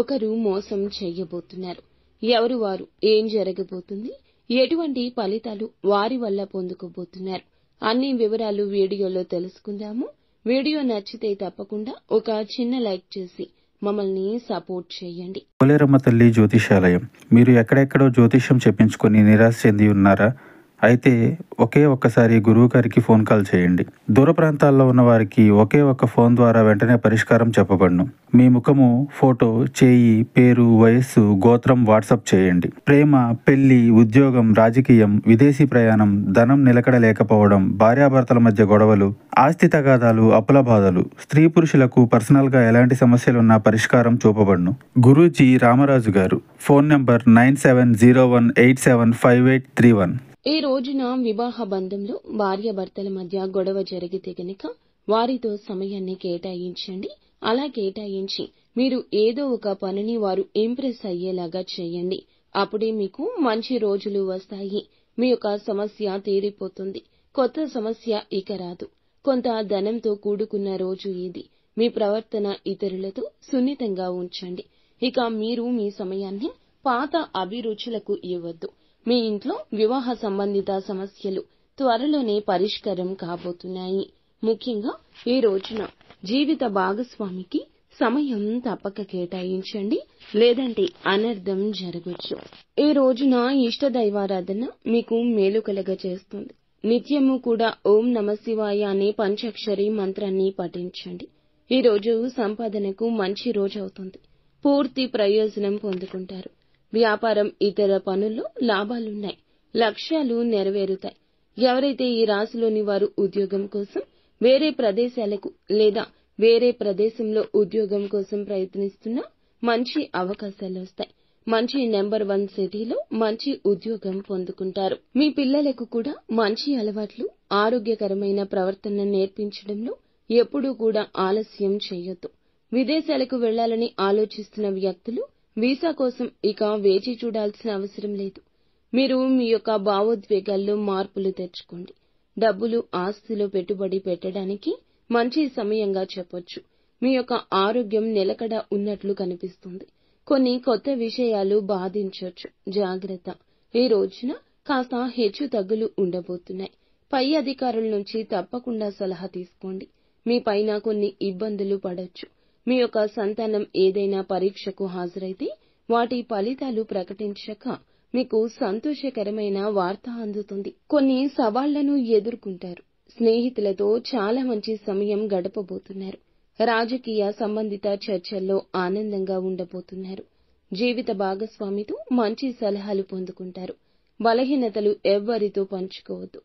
ఒకరు మోసం చెయ్యబోతున్నారు. ఎవరు వారు, ఏం జరగబోతుంది, ఎటువంటి ఫలితాలు వారి వల్ల పొందుకోబోతున్నారు అన్ని వివరాలు వీడియోలో తెలుసుకుందాము. వీడియో నచ్చితే తప్పకుండా ఒక చిన్న లైక్ చేసి మమ్మల్ని సపోర్ట్ చేయండి. పోలేరమ్మ తల్లి జ్యోతిషాలయం. మీరు ఎక్కడెక్కడో జ్యోతిష్యం చెప్పించుకొని నిరాశ చెంది ఉన్నారా? అయితే ఒక్కసారి గురువు గారికి ఫోన్ కాల్ చేయండి. దూర ప్రాంతాల్లో ఉన్న వారికి ఒకే ఒక్క ఫోన్ ద్వారా వెంటనే పరిష్కారం చెప్పబడును. మీ ముఖము, ఫోటో, చేయి, పేరు, వయస్సు, గోత్రం వాట్సాప్ చేయండి. ప్రేమ, పెళ్లి, ఉద్యోగం, రాజకీయం, విదేశీ ప్రయాణం, ధనం నిలకడ లేకపోవడం, భార్యాభర్తల మధ్య గొడవలు, ఆస్తి తగాదాలు, అప్పుల బాధలు, స్త్రీ పురుషులకు పర్సనల్ గా ఎలాంటి సమస్యలున్నా పరిష్కారం చూపబడును. గురూజీ రామరాజు గారు. Phone number 9701875831. ఈ రోజున వివాహ బంధంలో భార్యాభర్తల మధ్య గొడవ జరిగితే గనక వారితో సమయాన్ని కేటాయించండి. అలా కేటాయించి మీరు ఏదో ఒక పనిని వారు ఇంప్రెస్ అయ్యేలాగా చేయండి. అప్పుడే మీకు మంచి రోజులు వస్తాయి. మీ యొక్క సమస్య తీరిపోతుంది. కొత్త సమస్య ఇక రాదు. కొంత ధనంతో కూడుకున్న రోజు ఇది. మీ ప్రవర్తన ఇతరులతో సున్నితంగా ఉంచండి. ఇక మీరు మీ సమయాన్ని పాత అభిరుచులకు ఇవ్వద్దు. మీ ఇంట్లో వివాహ సంబంధిత సమస్యలు త్వరలోనే పరిష్కారం కాబోతున్నాయి. ముఖ్యంగా ఈ రోజున జీవిత భాగస్వామికి సమయం తప్పక కేటాయించండి, లేదంటే అనర్థం జరగచ్చు. ఈ రోజున ఇష్ట దైవారాధన మీకు మేలు కలగ చేస్తుంది. నిత్యము కూడా ఓం నమఃశివాయ అనే పంచాక్షరి మంత్రాన్ని పఠించండి. ఈ రోజు సంపాదనకు మంచి రోజు అవుతుంది. పూర్తి ప్రయోజనం పొందుకుంటారు. వ్యాపారం, ఇతర పనుల్లో లాభాలున్నాయి. లక్ష్యాలు నెరవేరుతాయి. ఎవరైతే ఈ రాశిలోని వారు ఉద్యోగం కోసం వేరే ప్రదేశాలకు లేదా వేరే ప్రదేశంలో ఉద్యోగం కోసం ప్రయత్నిస్తున్నా మంచి అవకాశాలు వస్తాయి. మంచి నెంబర్ 1 సిటీలో మంచి ఉద్యోగం పొందుకుంటారు. మీ పిల్లలకు కూడా మంచి అలవాట్లు, ఆరోగ్యకరమైన ప్రవర్తన నేర్పించడంలో ఎప్పుడూ కూడా ఆలస్యం చేయొద్దు. విదేశాలకు వెళ్లాలని ఆలోచిస్తున్న వ్యక్తులు వీసా కోసం ఇక వేచి చూడాల్సిన అవసరం లేదు. మీరు మీ యొక్క భావోద్వేగాల్లో మార్పులు తెచ్చుకోండి. డబ్బులు, ఆస్తిలో పెట్టుబడి పెట్టడానికి మంచి సమయంగా చెప్పొచ్చు. మీ యొక్క ఆరోగ్యం నిలకడ ఉన్నట్లు కనిపిస్తుంది. కొన్ని కొత్త విషయాలు బాధించొచ్చు. జాగ్రత్త. ఈ రోజున కాస్త హెచ్చు తగ్గులు ఉండబోతున్నాయి. పై అధికారుల నుంచి తప్పకుండా సలహా తీసుకోండి. మీ పైన కొన్ని ఇబ్బందులు పడొచ్చు. మీ యొక్క సంతానం ఏదైనా పరీక్షకు హాజరైతే వాటి ఫలితాలు ప్రకటించాక మీకు సంతోషకరమైన వార్త అందుతుంది. కొన్ని సవాళ్లను ఎదుర్కొంటారు. స్నేహితులతో చాలా మంచి సమయం గడపబోతున్నారు. రాజకీయ సంబంధిత చర్చల్లో ఆనందంగా ఉండబోతున్నారు. జీవిత భాగస్వామితో మంచి సలహాలు పొందుకుంటారు. బలహీనతలు ఎవ్వరితో పంచుకోవద్దు.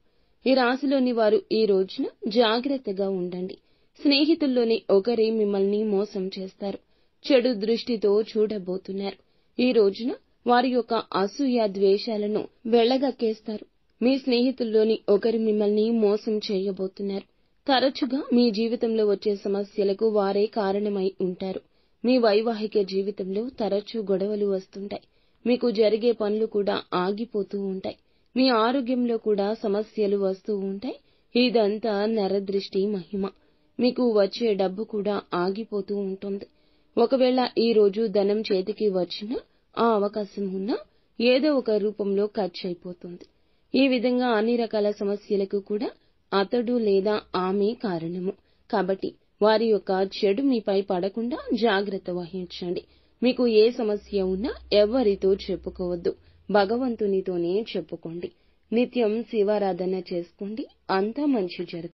ఈ రాశిలోని వారు ఈ రోజున జాగ్రత్తగా ఉండండి. స్నేహితుల్లోని ఒకరే మిమ్మల్ని మోసం చేస్తారు. చెడు దృష్టితో చూడబోతున్నారు. ఈ రోజున వారి యొక్క అసూయ, ద్వేషాలను వెళ్లగక్కేస్తారు. మీ స్నేహితుల్లోని ఒకరు మిమ్మల్ని మోసం చేయబోతున్నారు. తరచుగా మీ జీవితంలో వచ్చే సమస్యలకు వారే కారణమై ఉంటారు. మీ వైవాహిక జీవితంలో తరచూ గొడవలు వస్తుంటాయి. మీకు జరిగే పనులు కూడా ఆగిపోతూ ఉంటాయి. మీ ఆరోగ్యంలో కూడా సమస్యలు వస్తూ ఉంటాయి. ఇదంతా నరదృష్టి మహిమ. మీకు వచ్చే డబ్బు కూడా ఆగిపోతూ ఉంటుంది. ఒకవేళ ఈ రోజు ధనం చేతికి వచ్చినా ఆ అవకాశం ఉన్నా ఏదో ఒక రూపంలో ఖర్చు అయిపోతుంది. ఈ విధంగా అన్ని రకాల సమస్యలకు కూడా అతడు లేదా ఆమె కారణము. కాబట్టి వారి యొక్క చెడు మీపై పడకుండా జాగ్రత్త వహించండి. మీకు ఏ సమస్య ఉన్నా ఎవ్వరితో చెప్పుకోవద్దు. భగవంతునితోనే చెప్పుకోండి. నిత్యం శివారాధన చేసుకోండి. అంతా మంచి జరుగుతుంది.